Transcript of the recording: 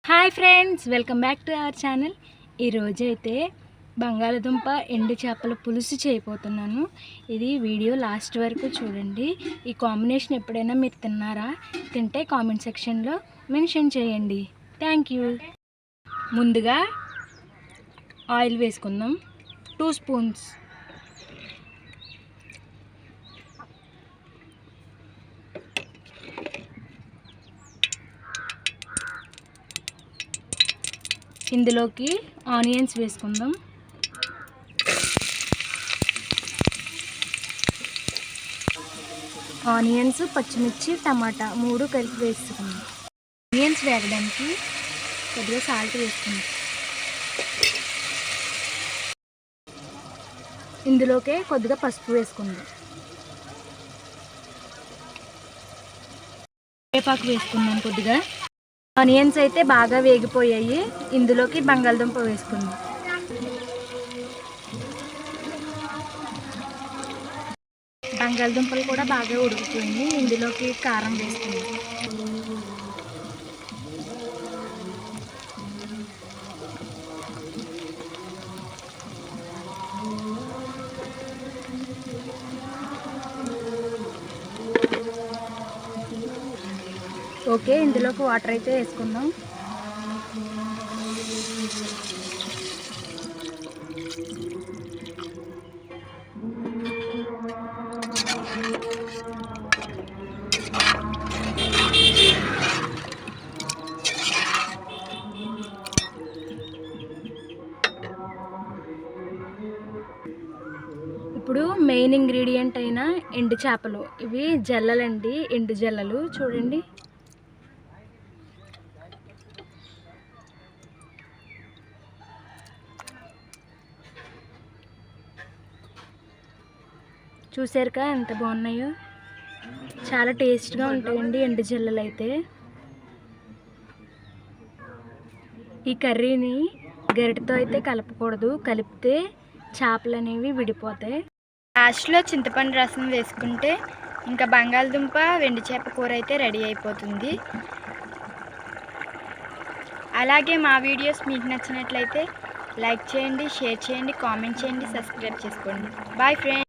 Hi friends, welcome back to our channel. ఈరోజైతే బంగాళదుంప ఎండు చేపల పులుసు చేయబోతున్నాను. ఇది వీడియో లాస్ట్ వరకు చూడండి. ఈ కాంబినేషన్ ఎప్పుడైనా మీరు తిన్నారా? తింటే కామెంట్ సెక్షన్లో మెన్షన్ చేయండి. Thank you. ముందుగా ఆయిల్ వేసుకుందాం. 2 స్పూన్స్. ఇందులోకి ఆనియన్స్ వేసుకుందాం. ఆనియన్స్, పచ్చిమిర్చి, టమాటా 3 కలిపి వేసుకుందాం. ఆనియన్స్ వేగడానికి కొద్దిగా సాల్ట్ వేసుకుందాం. ఇందులోకే కొద్దిగా పసుపు వేసుకుందాం. కరివేపాకు వేసుకుందాం కొద్దిగా. ఆనియన్స్ అయితే బాగా వేగిపోయాయి. ఇందులోకి బంగాళదుంప వేసుకుందాం. బంగాళదుంపలు కూడా బాగా ఉడికిపోయింది. ఇందులోకి కారం వేసుకుందాం. ఓకే, ఇందులోకి వాటర్ అయితే వేసుకుందాం. ఇప్పుడు మెయిన్ ఇంగ్రీడియంట్ అయిన ఎండు చేపలు, ఇవి జల్లలండి, ఎండు జల్లలు చూడండి. చూసారుగా ఎంత బాగున్నాయో. చాలా టేస్ట్గా ఉంటాయండి ఎండు జల్లలు అయితే. ఈ కర్రీని గరిటతో అయితే కలపకూడదు, కలిపితే చేపలు అనేవి విడిపోతాయి. లాస్ట్లో చింతపండు రసం వేసుకుంటే ఇంకా బంగాళదుంప వెండి చేప కూర అయితే రెడీ అయిపోతుంది. అలాగే మా వీడియోస్ మీకు నచ్చినట్లయితే లైక్ చేయండి, షేర్ చేయండి, కామెంట్ చేయండి, సబ్స్క్రైబ్ చేసుకోండి. Bye friends.